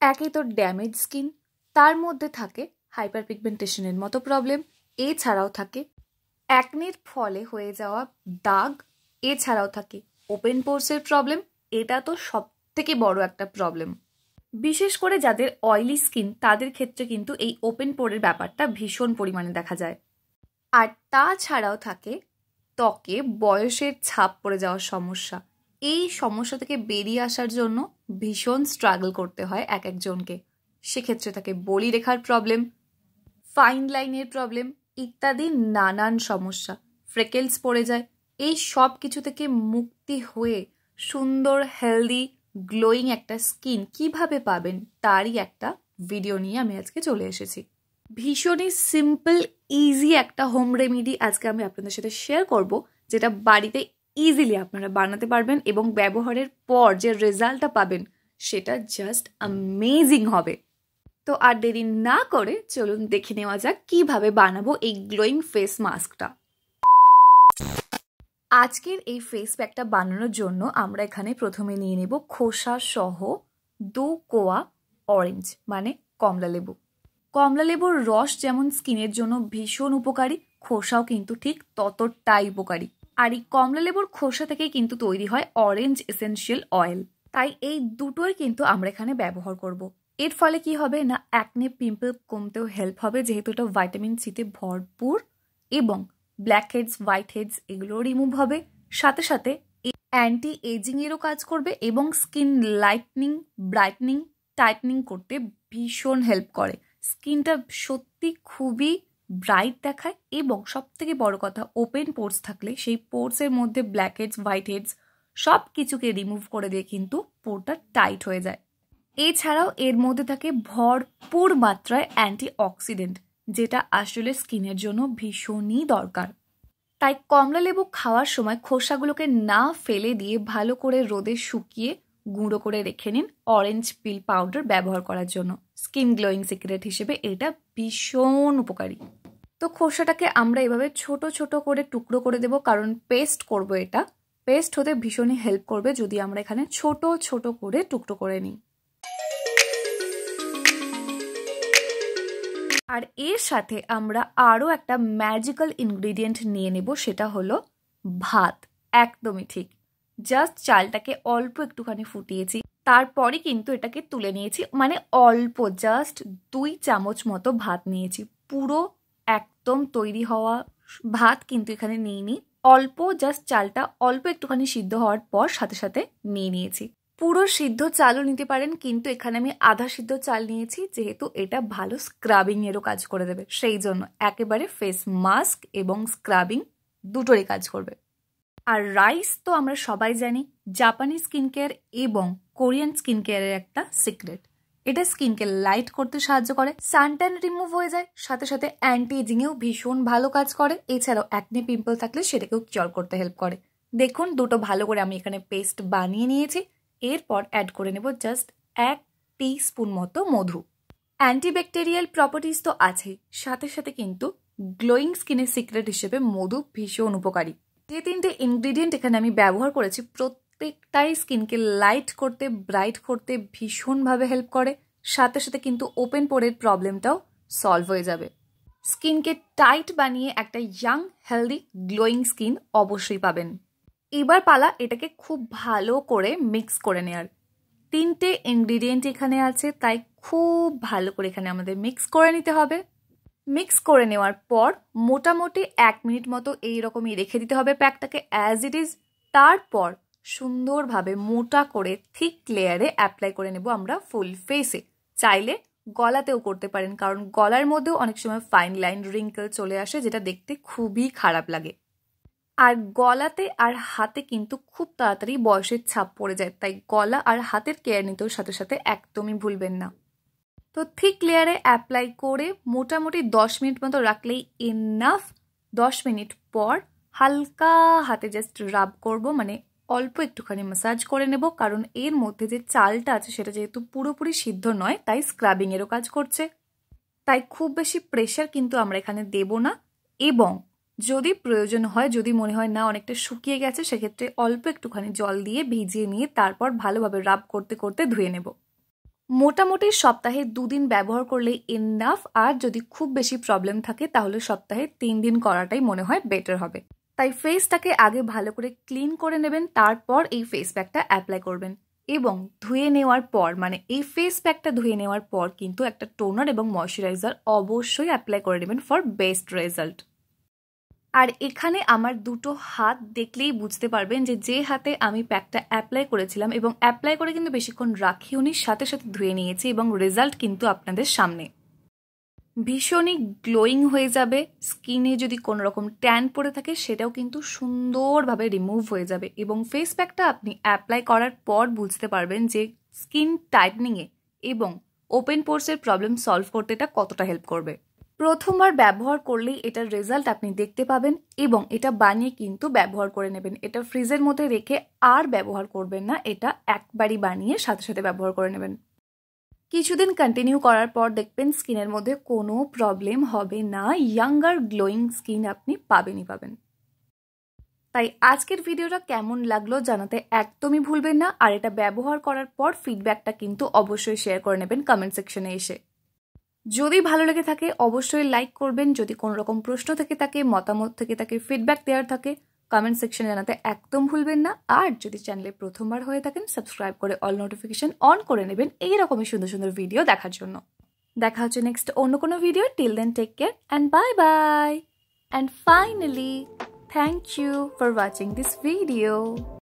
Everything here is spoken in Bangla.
একই তো ড্যামেজ স্কিন, তার মধ্যে থাকে হাইপার পিগমেন্টেশনের মতো প্রবলেম, এছাড়াও থাকে অ্যাকনির ফলে হয়ে যাওয়া দাগ, এছাড়াও থাকে ওপেন পোরসের প্রবলেম। এটা তো সব থেকে বড় একটা প্রবলেম। বিশেষ করে যাদের অয়েলি স্কিন তাদের ক্ষেত্রে কিন্তু এই ওপেন পোরের ব্যাপারটা ভীষণ পরিমাণে দেখা যায়। আর তাছাড়াও থাকে ত্বকে বয়সের ছাপ পড়ে যাওয়ার সমস্যা। এই সমস্যা থেকে বেরিয়ে আসার জন্য ভীষণ স্ট্রাগল করতে হয় এক একজনকে। সেক্ষেত্রে থাকে বলিরেখার প্রবলেম, ফাইন লাইনের প্রবলেম ইত্যাদি নানান সমস্যা, ফ্রেকেলস পড়ে যায়। এই সব কিছু থেকে মুক্তি হয়ে সুন্দর হেলদি গ্লোয়িং একটা স্কিন কিভাবে পাবেন তারই একটা ভিডিও নিয়ে আমি আজকে চলে এসেছি। ভীষণই সিম্পল ইজি একটা হোম রেমেডি আজকে আমি আপনাদের সাথে শেয়ার করব, যেটা বাড়িতে ইজিলি আপনারা বানাতে পারবেন এবং ব্যবহারের পর যে রেজাল্টটা পাবেন সেটা জাস্ট অ্যামেজিং হবে। তো আর দেরি না করে চলুন দেখে নেওয়া যাক কিভাবে বানাবো এই গ্লোয়িং ফেস মাস্কটা। আজকের এই ফেস প্যাকটা বানানোর জন্য আমরা এখানে প্রথমে নিয়ে নেব খোসা সহ 2 কোয়া অরেঞ্জ মানে কমলা লেবু। কমলা লেবুর রস যেমন স্কিনের জন্য ভীষণ উপকারী, খোসাও কিন্তু ঠিক ততটাই উপকারী। আর এই কমলা লেবুর খোসা থেকেই কিন্তু তৈরি হয় অরেঞ্জ এসেনশিয়াল অয়েল। তাই এই দুটোই কিন্তু আমরা এখানে ব্যবহার করব। এর ফলে কি হবে না, অ্যাকনে পিম্পল কমতেও হেল্প হবে, যেহেতু এটা ভাইটামিন সিতে ভরপুর, এবং ব্ল্যাক হেডস হোয়াইট হেডস এগুলো রিমুভ হবে। সাথে সাথে অ্যান্টি এজিং এরও কাজ করবে এবং স্কিন লাইটনিং, ব্রাইটনিং, টাইটনিং করতে ভীষণ হেল্প করে। স্কিনটা সত্যি খুবই ব্রাইট দেখায় এবং সব থেকে বড় কথা ওপেন পোর্স থাকলে সেই পোর্সের মধ্যে ব্ল্যাক হেডস হোয়াইট হেডস সব কিছুকে রিমুভ করে দিয়ে কিন্তু পোরটা টাইট হয়ে যায়। এছাড়াও এর মধ্যে থাকে ভরপুর মাত্রায় অ্যান্টি অক্সিডেন্ট, যেটা আসলে স্কিনের জন্য ভীষণই দরকার। তাই কমলা লেবু খাওয়ার সময় খোসাগুলোকে না ফেলে দিয়ে ভালো করে রোদে শুকিয়ে গুঁড়ো করে রেখে নিন অরেঞ্জ পিল পাউডার ব্যবহার করার জন্য। স্কিন গ্লোয়িং সিক্রেট হিসেবে এটা ভীষণ উপকারী। তো খোসাটাকে আমরা এভাবে ছোট ছোট করে টুকরো করে দেব, কারণ পেস্ট করব। এটা পেস্ট হতে ভীষণই হেল্প করবে যদি আমরা এখানে ছোট ছোট করে টুকরো করে নিই। আর এর সাথে আমরা আরও একটা ম্যাজিক্যাল ইনগ্রিডিয়েন্ট নিয়ে নেব, সেটা হলো ভাত। একদমই ঠিক, জাস্ট চালটাকে অল্প একটুখানি ফুটিয়েছি, তারপরে কিন্তু এটাকে তুলে নিয়েছি, মানে অল্প জাস্ট 2 চামচ মতো ভাত নিয়েছি। পুরো একদম তৈরি হওয়া ভাত কিন্তু এখানে নিইনি, অল্প জাস্ট চালটা অল্প একটুখানি সিদ্ধ হওয়ার পর সাথে সাথে নিয়ে নিয়েছি। পুরো সিদ্ধ চালও নিতে পারেন, কিন্তু এখানে আমি আধা সিদ্ধ চাল নিয়েছি, যেহেতু এটা ভালো স্ক্রাবিং এরও কাজ করে দেবে, সেই জন্য একেবারে ফেস মাস্ক এবং স্ক্রাবিং দুটোরই কাজ করবে। আর রাইস তো আমরা সবাই জানি জাপানি স্কিন কেয়ার এবং কোরিয়ান স্কিন কেয়ারের একটা সিক্রেট। এটা স্কিনকে লাইট করতে সাহায্য করে, সানট্যান রিমুভ হয়ে যায়, সাথে সাথে অ্যান্টি এজিংয়েও ভীষণ ভালো কাজ করে। এছাড়াও অ্যাকনে পিম্পল থাকলে সেটাকেও কিওর করতে হেল্প করে। দেখুন দুটো ভালো করে আমি এখানে পেস্ট বানিয়ে নিয়েছি। এরপর অ্যাড করে নেব জাস্ট 1 টিস্পুন মতো মধু। অ্যান্টিব্যাকটেরিয়াল প্রপার্টিস তো আছেই, সাথে সাথে কিন্তু গ্লোয়িং স্কিনের সিক্রেট হিসেবে মধু ভীষণ উপকারী। যে 3টে ইনগ্রিডিয়েন্ট এখানে আমি ব্যবহার করেছি প্রত্যেকটাই স্কিনকে লাইট করতে, ব্রাইট করতে ভীষণভাবে হেল্প করে। সাথে সাথে কিন্তু ওপেন পোরের প্রবলেমটাও সলভ হয়ে যাবে। স্কিনকে টাইট বানিয়ে একটা ইয়াং হেলদি গ্লোয়িং স্কিন অবশ্যই পাবেন। এবার পালা এটাকে খুব ভালো করে মিক্স করে নেওয়ার। 3টে ইনগ্রিডিয়েন্ট এখানে আছে, তাই খুব ভালো করে এখানে আমাদের মিক্স করে নিতে হবে। মিক্স করে নেওয়ার পর মোটামুটি 1 মিনিট মতো এইরকমই রেখে দিতে হবে প্যাকটাকে অ্যাজ ইট ইজ। তারপর সুন্দরভাবে মোটা করে থিক লেয়ারে অ্যাপ্লাই করে নেব আমরা ফুল ফেসে। চাইলে গলাতেও করতে পারেন, কারণ গলার মধ্যেও অনেক সময় ফাইন লাইন রিঙ্কেল চলে আসে, যেটা দেখতে খুবই খারাপ লাগে। আর গলাতে আর হাতে কিন্তু খুব তাড়াতাড়ি বয়সের ছাপ পড়ে যায়, তাই গলা আর হাতের কেয়ার নিতেও সাথে সাথে একদমই ভুলবেন না। তো থিক লেয়ারে অ্যাপ্লাই করে মোটামুটি 10 মিনিট মতো রাখলেই এনাফ। 10 মিনিট পর হালকা হাতে জাস্ট রাব করব, মানে অল্প একটুখানি ম্যাসাজ করে নেব, কারণ এর মধ্যে যে চালটা আছে সেটা যেহেতু পুরোপুরি সিদ্ধ নয়, তাই স্ক্রাবিং এরও কাজ করছে। তাই খুব বেশি প্রেশার কিন্তু আমরা এখানে দেব না, এবং যদি প্রয়োজন হয়, যদি মনে হয় না অনেকটা শুকিয়ে গেছে, সেক্ষেত্রে অল্প একটুখানি জল দিয়ে ভিজিয়ে নিয়ে তারপর ভালোভাবে রাব করতে করতে ধুয়ে নেব। মোটামুটি সপ্তাহে 2 দিন ব্যবহার করলে এনাফ, আর যদি খুব বেশি প্রবলেম থাকে তাহলে সপ্তাহে 3 দিন করাটাই মনে হয় বেটার হবে। তাই ফেসটাকে আগে ভালো করে ক্লিন করে নেবেন, তারপর এই ফেস প্যাকটা অ্যাপ্লাই করবেন। এবং ধুয়ে নেওয়ার পর, মানে এই ফেস প্যাকটা ধুয়ে নেওয়ার পর কিন্তু একটা টোনার এবং ময়শ্চারাইজার অবশ্যই অ্যাপ্লাই করে নেবেন ফর বেস্ট রেজাল্ট। আর এখানে আমার দুটো হাত দেখলেই বুঝতে পারবেন যে হাতে আমি প্যাকটা অ্যাপ্লাই করেছিলাম এবং অ্যাপ্লাই করে কিন্তু বেশিক্ষণ রাখিওনি, সাথে সাথে ধুয়ে নিয়েছি এবং রেজাল্ট কিন্তু আপনাদের সামনে। ভীষণই গ্লোয়িং হয়ে যাবে। স্কিনে যদি কোনো রকম ট্যান পড়ে থাকে সেটাও কিন্তু সুন্দরভাবে রিমুভ হয়ে যাবে এবং ফেস প্যাকটা আপনি অ্যাপ্লাই করার পর বুঝতে পারবেন যে স্কিন টাইটনিংয়ে এবং ওপেন পোর্সের প্রবলেম সলভ করতে এটা কতটা হেল্প করবে। প্রথমবার ব্যবহার করলেই এটার রেজাল্ট আপনি দেখতে পাবেন এবং এটা বানিয়ে কিন্তু ব্যবহার করে নেবেন। এটা ফ্রিজের মধ্যে রেখে আর ব্যবহার করবেন না, এটা একবারই বানিয়ে সাথে সাথে ব্যবহার করে নেবেন। কিছুদিন কন্টিনিউ করার পর দেখবেন স্কিনের মধ্যে কোনো প্রবলেম হবে না, ইয়াঙ্গার গ্লোয়িং স্কিন আপনি পাবেনই পাবেন। তাই আজকের ভিডিওটা কেমন লাগলো জানাতে একদমই ভুলবেন না, আর এটা ব্যবহার করার পর ফিডব্যাকটা কিন্তু অবশ্যই শেয়ার করে নেবেন কমেন্ট সেকশনে এসে। যদি ভালো লেগে থাকে অবশ্যই লাইক করবেন। যদি কোনো রকম প্রশ্ন থেকে থাকে, মতামত থেকে থাকে, ফিডব্যাক দেওয়ার থাকে, কমেন্ট সেকশনে জানাতে একদম ভুলবেন না। আর যদি চ্যানেলে প্রথমবার হয়ে থাকেন সাবস্ক্রাইব করে অল নোটিফিকেশন অন করে নেবেন এই রকমই সুন্দর সুন্দর ভিডিও দেখার জন্য। দেখা হচ্ছে নেক্সট অন্য কোনো video. Till then take care and bye bye. And finally thank you for watching this video.